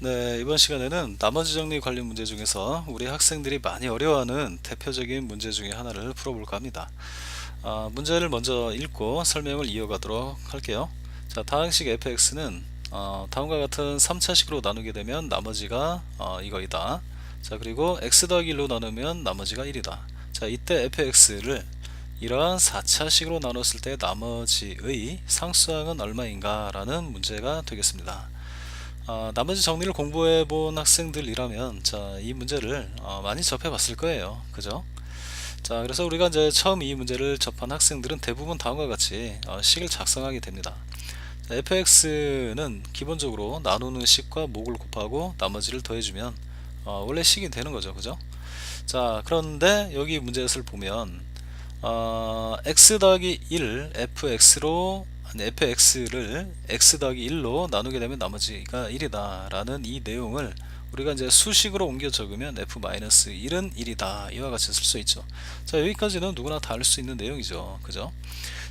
네, 이번 시간에는 나머지 정리 관련 문제 중에서 우리 학생들이 많이 어려워하는 대표적인 문제 중에 하나를 풀어볼까 합니다. 문제를 먼저 읽고 설명을 이어가도록 할게요. 자, 다항식 fx는 다음과 같은 3차식으로 나누게 되면 나머지가 이거이다. 자, 그리고 x 더하기 1로 나누면 나머지가 1이다. 자, 이때 fx를 이러한 4차식으로 나눴을 때 나머지의 상수항은 얼마인가 라는 문제가 되겠습니다. 나머지 정리를 공부해 본 학생들이라면 이 문제를 많이 접해 봤을 거예요. 그죠? 자, 그래서 우리가 이제 처음 이 문제를 접한 학생들은 대부분 다음과 같이 식을 작성하게 됩니다. 자, fx는 기본적으로 나누는 식과 목을 곱하고 나머지를 더해주면 원래 식이 되는 거죠. 그죠? 자, 그런데 여기 문제를 보면 x 더하기 1 fx를 x 더하기 1로 나누게 되면 나머지가 1이다 라는 이 내용을 우리가 이제 수식으로 옮겨 적으면 f-1은 1이다 이와 같이 쓸 수 있죠. 자, 여기까지는 누구나 다 알 수 있는 내용이죠. 그죠?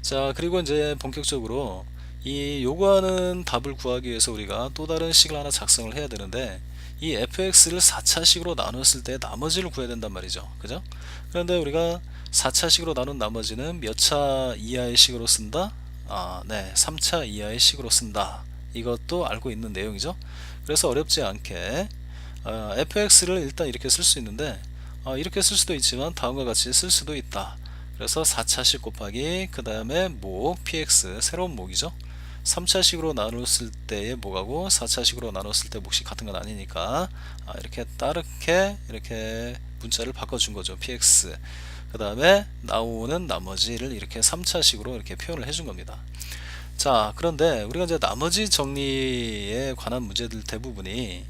자, 그리고 이제 본격적으로 이 요구하는 답을 구하기 위해서 우리가 또 다른 식을 하나 작성을 해야 되는데, 이 fx를 4차식으로 나눴을 때 나머지를 구해야 된단 말이죠. 그죠? 그런데 우리가 4차식으로 나눈 나머지는 몇 차 이하의 식으로 쓴다? 네, 3차 이하의 식으로 쓴다. 이것도 알고 있는 내용이죠. 그래서 어렵지 않게 fx를 일단 이렇게 쓸 수 있는데, 이렇게 쓸 수도 있지만 다음과 같이 쓸 수도 있다. 그래서 4차식 곱하기 그 다음에 목 px, 새로운 목이죠. 3차식으로 나눴을 때의 목하고 4차식으로 나눴을 때 몫이 같은 건 아니니까 이렇게 따르게 이렇게 문자를 바꿔준 거죠. px. 그 다음에 나오는 나머지를 이렇게 3차식으로 이렇게 표현을 해준 겁니다. 자, 그런데 우리가 이제 나머지 정리에 관한 문제들 대부분이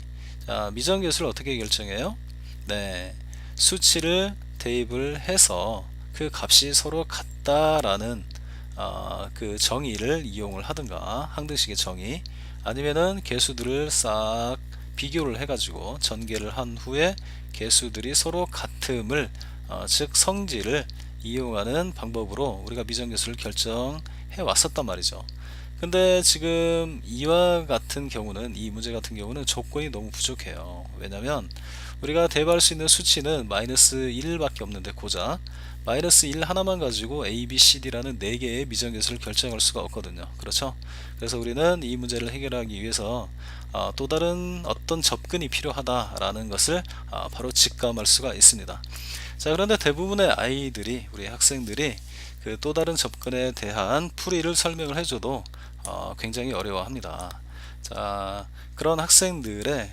미정계수를 어떻게 결정해요? 네, 수치를 대입을 해서 그 값이 서로 같다라는 그 정의를 이용을 하든가, 항등식의 정의, 아니면은 개수들을 싹 비교를 해가지고 전개를 한 후에 개수들이 서로 같음을 즉 성질을 이용하는 방법으로 우리가 미정계수를 결정해 왔었단 말이죠. 근데 지금 이와 같은 경우는, 이 문제 같은 경우는 조건이 너무 부족해요. 왜냐면 우리가 대입할 수 있는 수치는 마이너스 1밖에 없는데, 고작 마이너스 1 하나만 가지고 a, b, c, d라는 4개의 미정계수를 결정할 수가 없거든요. 그렇죠? 그래서 우리는 이 문제를 해결하기 위해서 또 다른 어떤 접근이 필요하다라는 것을 바로 직감할 수가 있습니다. 자, 그런데 대부분의 아이들이, 우리 학생들이 그 또 다른 접근에 대한 풀이를 설명을 해줘도 굉장히 어려워합니다. 자, 그런 학생들의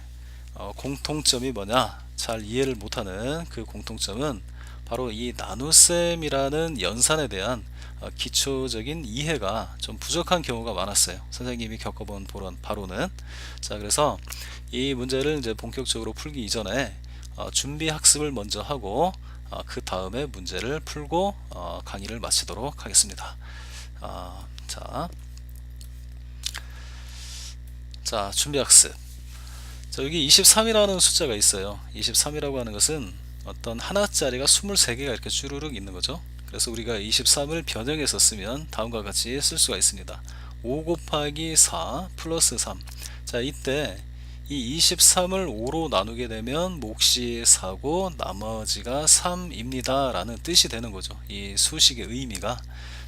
공통점이 뭐냐? 잘 이해를 못하는 그 공통점은 바로 이 나눗셈이라는 연산에 대한 기초적인 이해가 좀 부족한 경우가 많았어요. 선생님이 겪어본 바로는. 자, 그래서 이 문제를 이제 본격적으로 풀기 이전에 준비 학습을 먼저 하고 그 다음에 문제를 풀고 강의를 마치도록 하겠습니다. 자, 준비 학습. 자, 여기 23이라는 숫자가 있어요. 23이라고 하는 것은 어떤 하나짜리가 23개가 이렇게 쭈루룩 있는 거죠. 그래서 우리가 23을 변형해서 쓰면 다음과 같이 쓸 수가 있습니다. 5 곱하기 4 플러스 3. 자, 이때 이 23을 5로 나누게 되면 몫이 4고 나머지가 3입니다 라는 뜻이 되는 거죠. 이 수식의 의미가.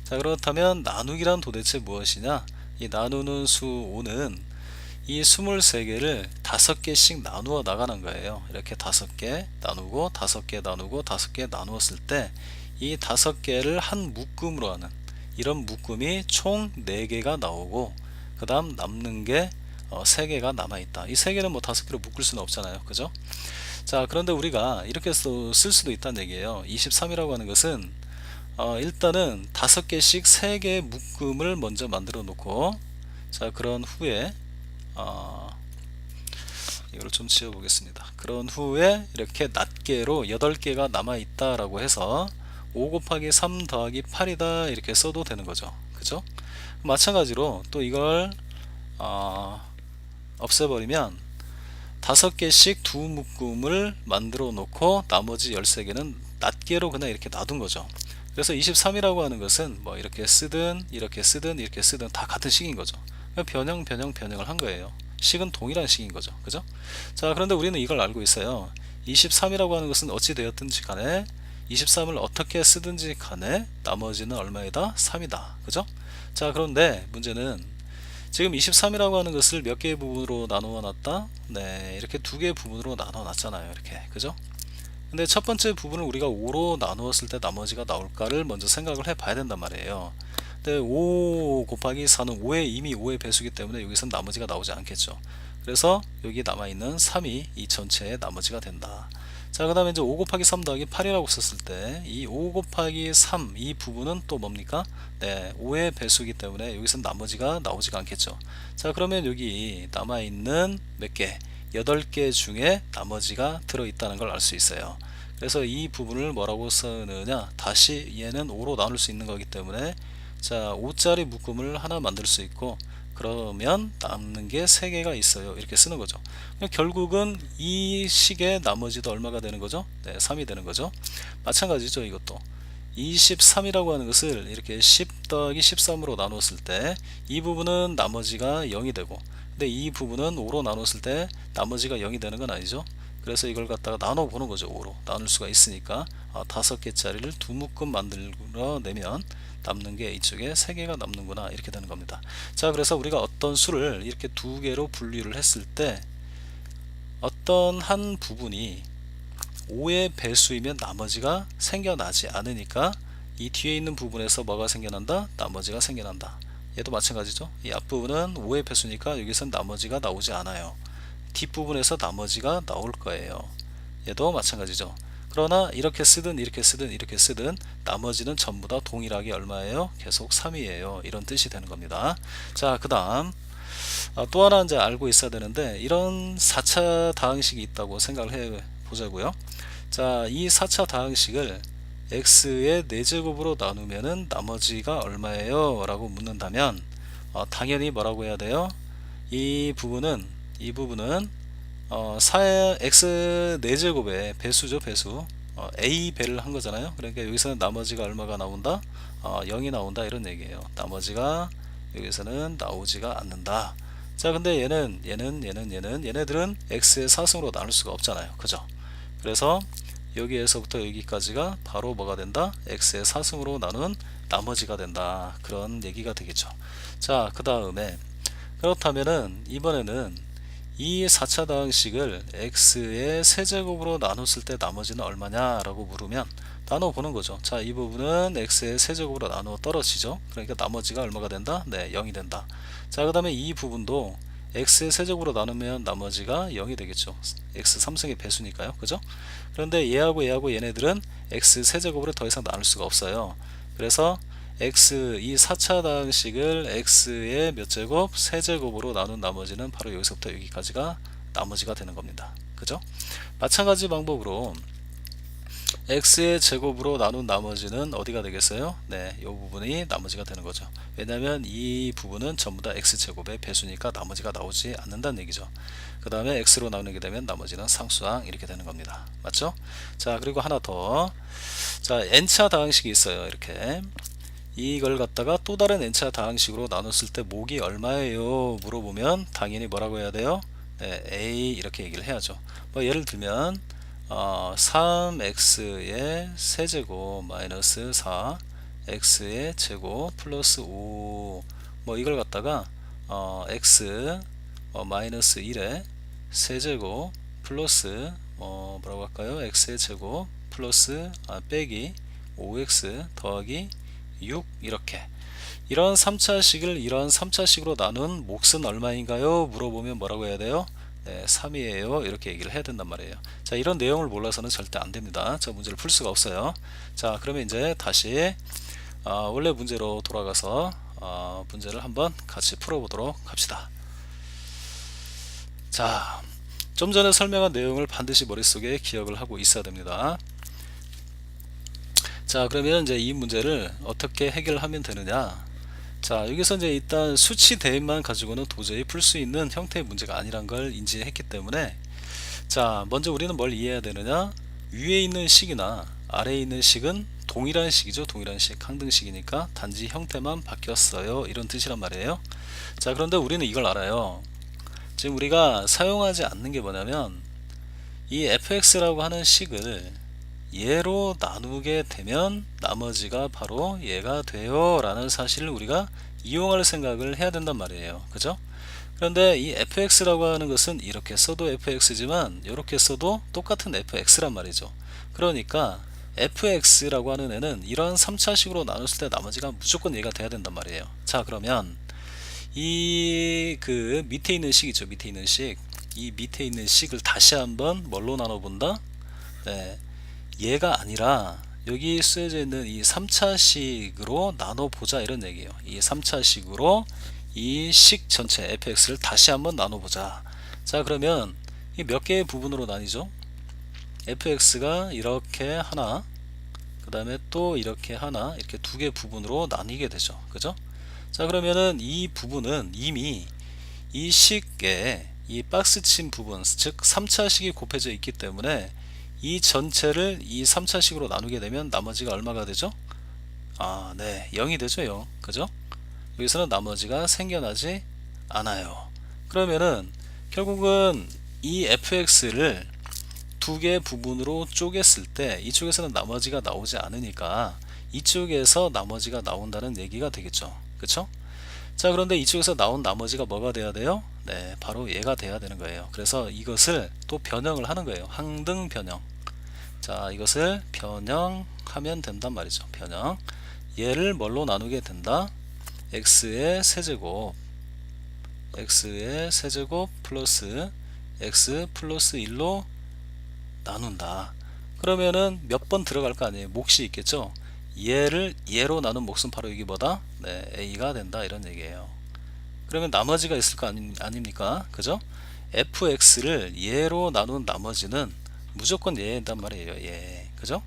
자, 그렇다면 나누기란 도대체 무엇이냐? 이 나누는 수 5는 이 23개를 5개씩 나누어 나가는 거예요. 이렇게 5개 나누고 5개 나누고 5개 나누었을 때 이 5개를 한 묶음으로 하는 이런 묶음이 총 4개가 나오고, 그 다음 남는 게 3개가 남아있다. 이 3개는 뭐 5개로 묶을 수는 없잖아요. 그죠? 자, 그런데 우리가 이렇게 쓸 수도 있다는 얘기예요. 23이라고 하는 것은 일단은 5개씩 3개의 묶음을 먼저 만들어 놓고, 자, 그런 후에 이걸 좀 지워 보겠습니다. 그런 후에 이렇게 낱개로 8개가 남아 있다라고 해서 5 곱하기 3 더하기 8이다 이렇게 써도 되는 거죠. 그죠? 마찬가지로 또 이걸 없애버리면 5개씩 두 묶음을 만들어 놓고 나머지 13개는 낱개로 그냥 이렇게 놔둔 거죠. 그래서 23이라고 하는 것은 뭐 이렇게 쓰든 이렇게 쓰든 이렇게 쓰든 다 같은 식인 거죠. 변형을 한 거예요. 식은 동일한 식인 거죠. 그죠? 자, 그런데 우리는 이걸 알고 있어요. 23이라고 하는 것은 어찌 되었든지 간에 23을 어떻게 쓰든지 간에 나머지는 얼마이다? 3이다. 그죠? 자, 그런데 문제는 지금 23이라고 하는 것을 몇 개의 부분으로 나누어 놨다? 네, 이렇게 두 개의 부분으로 나누어 놨잖아요. 이렇게. 그죠? 근데 첫 번째 부분을 우리가 5로 나누었을 때 나머지가 나올까를 먼저 생각을 해 봐야 된단 말이에요. 근데 5 곱하기 4는 5의 이미 5의 배수기 때문에 여기선 나머지가 나오지 않겠죠. 그래서 여기 남아있는 3이 이 전체의 나머지가 된다. 자, 그 다음에 이제 5 곱하기 3 더하기 8이라고 썼을 때 이 5 곱하기 3 이 부분은 또 뭡니까? 네, 5의 배수기 때문에 여기선 나머지가 나오지가 않겠죠. 자, 그러면 여기 남아있는 몇 개? 8개 중에 나머지가 들어있다는 걸 알 수 있어요. 그래서 이 부분을 뭐라고 쓰느냐, 다시 얘는 5로 나눌 수 있는 거기 때문에 자, 5짜리 묶음을 하나 만들 수 있고, 그러면 남는 게 3개가 있어요. 이렇게 쓰는 거죠. 결국은 이 식의 나머지도 얼마가 되는 거죠? 네, 3이 되는 거죠. 마찬가지죠. 이것도 23이라고 하는 것을 이렇게 10 더하기 13으로 나눴을 때 이 부분은 나머지가 0이 되고, 근데 이 부분은 5로 나눴을 때 나머지가 0이 되는 건 아니죠. 그래서 이걸 갖다가 나눠 보는 거죠. 5로 나눌 수가 있으니까 5개짜리를 두 묶음 만들어 내면 남는 게 이쪽에 3개가 남는구나, 이렇게 되는 겁니다. 자, 그래서 우리가 어떤 수를 이렇게 두 개로 분류를 했을 때 어떤 한 부분이 5의 배수이면 나머지가 생겨나지 않으니까 이 뒤에 있는 부분에서 뭐가 생겨난다? 나머지가 생겨난다. 얘도 마찬가지죠. 이 앞부분은 5의 배수니까 여기선 나머지가 나오지 않아요. 뒷부분에서 나머지가 나올 거예요. 얘도 마찬가지죠. 그러나 이렇게 쓰든 이렇게 쓰든 이렇게 쓰든 나머지는 전부 다 동일하게 얼마예요? 계속 3이에요. 이런 뜻이 되는 겁니다. 자, 그 다음 또 하나 이제 알고 있어야 되는데, 이런 4차 다항식이 있다고 생각을 해 보자고요. 자, 이 4차 다항식을 x의 4제곱으로 나누면은 나머지가 얼마예요? 라고 묻는다면 당연히 뭐라고 해야 돼요? 이 부분은 x 4제곱의 배수죠. 배수. a 배를 한 거잖아요. 그러니까 여기서는 나머지가 얼마가 나온다? 0이 나온다, 이런 얘기예요. 나머지가 여기서는 나오지가 않는다. 자, 근데 얘네들은 x의 4승으로 나눌 수가 없잖아요. 그죠? 그래서 여기에서부터 여기까지가 바로 뭐가 된다? x의 4승으로 나눈 나머지가 된다. 그런 얘기가 되겠죠. 자, 그 다음에 그렇다면은 이번에는 이 4차 다항식을 x의 세제곱으로 나눴을 때 나머지는 얼마냐 라고 물으면 나눠 보는 거죠. 자, 이 부분은 x의 세제곱으로 나누어 떨어지죠. 그러니까 나머지가 얼마가 된다? 네, 0이 된다. 자, 그 다음에 이 부분도 x의 세제곱으로 나누면 나머지가 0이 되겠죠. x 3승의 배수니까요. 그죠? 그런데 얘하고 얘네들은 x 세제곱으로 더 이상 나눌 수가 없어요. 그래서 x, 이 4차 다항식을 x의 몇 제곱? 세제곱으로 나눈 나머지는 바로 여기서부터 여기까지가 나머지가 되는 겁니다. 그죠? 마찬가지 방법으로 x의 제곱으로 나눈 나머지는 어디가 되겠어요? 네, 이 부분이 나머지가 되는 거죠. 왜냐하면 이 부분은 전부 다 x제곱의 배수니까 나머지가 나오지 않는다는 얘기죠. 그 다음에 x로 나누게 되면 나머지는 상수항, 이렇게 되는 겁니다. 맞죠? 자, 그리고 하나 더. 자, n차 다항식이 있어요. 이렇게 이걸 갖다가 또 다른 n차 다항식으로 나눴을 때 목이 얼마예요? 물어보면 당연히 뭐라고 해야 돼요? 네, a 이렇게 얘기를 해야죠. 뭐 예를 들면 3x의 세제곱 마이너스 4x의 제곱 플러스 5, 뭐 이걸 갖다가 x 마이너스 1의 세제곱 플러스 뭐라고 할까요? x의 제곱 플러스 빼기 5x 더하기 6, 이렇게 이런 3차식을 이런 3차식으로 나눈 몫은 얼마인가요? 물어보면 뭐라고 해야 돼요? 네, 3이에요. 이렇게 얘기를 해야 된단 말이에요. 자, 이런 내용을 몰라서는 절대 안 됩니다. 저 문제를 풀 수가 없어요. 자, 그러면 이제 다시 원래 문제로 돌아가서 문제를 한번 같이 풀어보도록 합시다. 자, 좀 전에 설명한 내용을 반드시 머릿속에 기억을 하고 있어야 됩니다. 자, 그러면 이제 이 문제를 어떻게 해결하면 되느냐. 자, 여기서 이제 일단 수치 대입만 가지고는 도저히 풀 수 있는 형태의 문제가 아니란 걸 인지했기 때문에, 자, 먼저 우리는 뭘 이해해야 되느냐. 위에 있는 식이나 아래에 있는 식은 동일한 식이죠. 동일한 식, 항등식이니까 단지 형태만 바뀌었어요, 이런 뜻이란 말이에요. 자, 그런데 우리는 이걸 알아요. 지금 우리가 사용하지 않는 게 뭐냐면 이 fx라고 하는 식을 얘로 나누게 되면 나머지가 바로 얘가 돼요 라는 사실을 우리가 이용할 생각을 해야 된단 말이에요. 그죠? 그런데 이 fx라고 하는 것은 이렇게 써도 fx지만 이렇게 써도 똑같은 fx란 말이죠. 그러니까 fx라고 하는 애는 이러한 3차식으로 나눴을 때 나머지가 무조건 얘가 돼야 된단 말이에요. 자, 그러면 이 그 밑에 있는 식이죠. 밑에 있는 식. 이 밑에 있는 식을 다시 한번 뭘로 나눠 본다? 네, 얘가 아니라 여기 쓰여져 있는 이 3차식으로 나눠 보자 이런 얘기예요. 이 3차식으로 이 식 전체 fx를 다시 한번 나눠 보자. 자, 그러면 이 몇 개의 부분으로 나뉘죠? fx가 이렇게 하나, 그 다음에 또 이렇게 하나, 이렇게 두 개 부분으로 나뉘게 되죠. 그죠? 자, 그러면은 이 부분은 이미 이 식에 이 박스친 부분, 즉 3차식이 곱해져 있기 때문에 이 전체를 이 3차식으로 나누게 되면 나머지가 얼마가 되죠? 아, 네, 0이 되죠. 0. 그죠? 여기서는 나머지가 생겨나지 않아요. 그러면은 결국은 이 fx를 두 개 부분으로 쪼갰을 때 이쪽에서는 나머지가 나오지 않으니까 이쪽에서 나머지가 나온다는 얘기가 되겠죠. 그쵸? 자, 그런데 이쪽에서 나온 나머지가 뭐가 돼야 돼요? 네, 바로 얘가 돼야 되는 거예요. 그래서 이것을 또 변형을 하는 거예요. 항등 변형. 자, 이것을 변형하면 된단 말이죠. 변형. 얘를 뭘로 나누게 된다? x의 세제곱 플러스 x 플러스 1로 나눈다. 그러면은 몇 번 들어갈 거 아니에요? 몫이 있겠죠? 얘를 얘로 나눈 몫은 바로 이게 뭐다? 네, a가 된다 이런 얘기예요. 그러면 나머지가 있을 거 아닙니까? 그죠? fx를 얘로 나눈 나머지는 무조건 얘단 말이에요. 얘. 그죠?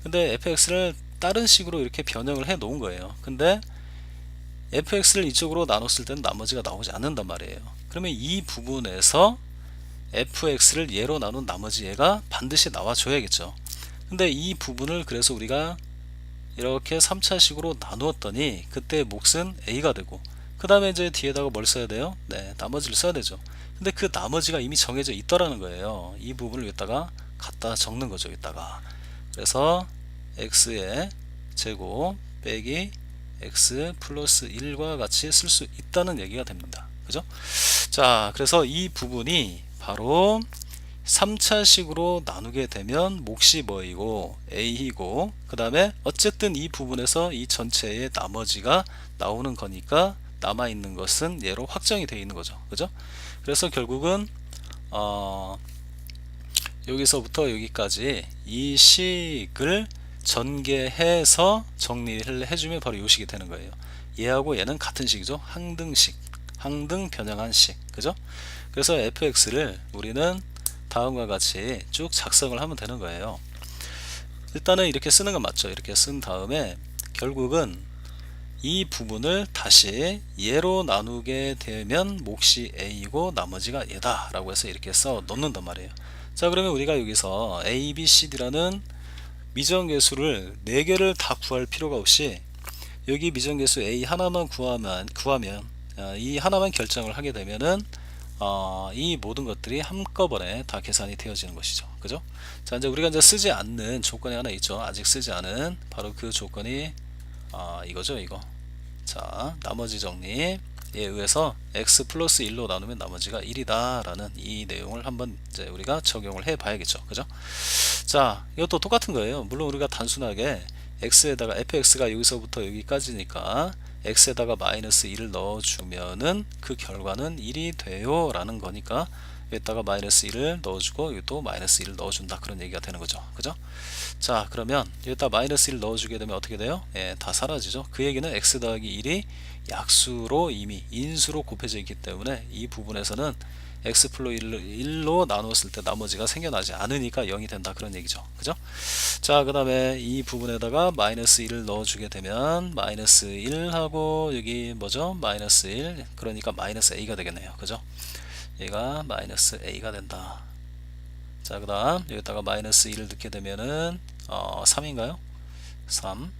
근데 fx를 다른 식으로 이렇게 변형을 해 놓은 거예요. 근데 fx를 이쪽으로 나눴을 때는 나머지가 나오지 않는단 말이에요. 그러면 이 부분에서 fx를 얘로 나눈 나머지 얘가 반드시 나와줘야겠죠. 근데 이 부분을 그래서 우리가 이렇게 3차식으로 나누었더니 그때 몫은 a가 되고 그 다음에 이제 뒤에다가 뭘 써야 돼요? 네, 나머지를 써야 되죠. 근데 그 나머지가 이미 정해져 있더라는 거예요. 이 부분을 여기다가 갖다 적는 거죠. 여기다가. 그래서 x의 제곱 빼기 x 플러스 1과 같이 쓸 수 있다는 얘기가 됩니다. 그죠? 자, 그래서 이 부분이 바로 3차식으로 나누게 되면 몫이 뭐이고 a이고 그 다음에 어쨌든 이 부분에서 이 전체의 나머지가 나오는 거니까 남아있는 것은 얘로 확정이 되어 있는 거죠. 그죠? 그래서 결국은 여기서부터 여기까지 이 식을 전개해서 정리를 해주면 바로 이 식이 되는 거예요. 얘하고 얘는 같은 식이죠. 항등식, 항등 변형한 식. 그죠? 그래서 fx를 우리는 다음과 같이 쭉 작성을 하면 되는 거예요. 일단은 이렇게 쓰는 건 맞죠. 이렇게 쓴 다음에 결국은 이 부분을 다시 얘로 나누게 되면 몫이 a이고 나머지가 얘다 라고 해서 이렇게 써 넣는단 말이에요. 자, 그러면 우리가 여기서 a, b, c, d라는 미정계수를 4개를 다 구할 필요가 없이 여기 미정계수 a 하나만 구하면 이 하나만 결정을 하게 되면은 이 모든 것들이 한꺼번에 다 계산이 되어지는 것이죠. 그죠? 자, 이제 우리가 이제 쓰지 않는 조건이 하나 있죠. 아직 쓰지 않은 바로 그 조건이 이거죠. 이거. 자, 나머지 정리에 의해서 x 플러스 1로 나누면 나머지가 1이다 라는 이 내용을 한번 이제 우리가 적용을 해 봐야겠죠. 그죠? 자, 이것도 똑같은 거예요. 물론 우리가 단순하게 x에다가 fx가 여기서부터 여기까지니까 x에다가 마이너스 1을 넣어주면은 그 결과는 1이 돼요 라는 거니까 여기다가 마이너스 1을 넣어주고 여기도 마이너스 1을 넣어준다 그런 얘기가 되는 거죠. 그죠? 자, 그러면 여기다 마이너스 1을 넣어주게 되면 어떻게 돼요? 예, 다 사라지죠. 그 얘기는 x 더하기 1이 약수로 이미 인수로 곱해져 있기 때문에 이 부분에서는 x 플러스 1로 나누었을 때 나머지가 생겨나지 않으니까 0이 된다 그런 얘기죠. 그죠? 자, 그 다음에 이 부분에다가 마이너스 1을 넣어주게 되면 마이너스 1하고 여기 뭐죠? 마이너스 1 그러니까 마이너스 a가 되겠네요. 그죠? 얘가 마이너스 a가 된다. 자, 그 다음 여기다가 마이너스 1을 넣게 되면은 3인가요? 3.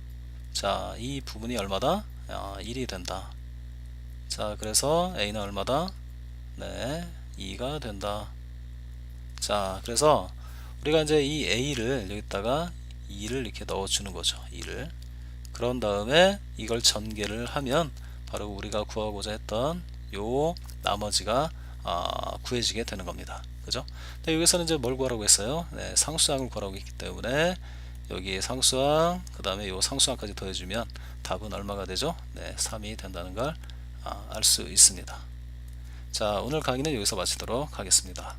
자, 이 부분이 얼마다? 1이 된다. 자, 그래서 a는 얼마다? 네, 2가 된다. 자, 그래서 우리가 이제 이 a를 여기다가 2를 이렇게 넣어주는 거죠. 2를. 그런 다음에 이걸 전개를 하면 바로 우리가 구하고자 했던 요 나머지가 구해지게 되는 겁니다. 그죠? 근데 여기서는 이제 뭘 구하라고 했어요? 네, 상수항을 구하라고 했기 때문에 여기 상수항, 그 다음에 요 상수항까지 더해주면 답은 얼마가 되죠? 네, 3이 된다는 걸 알 수 있습니다. 자, 오늘 강의는 여기서 마치도록 하겠습니다.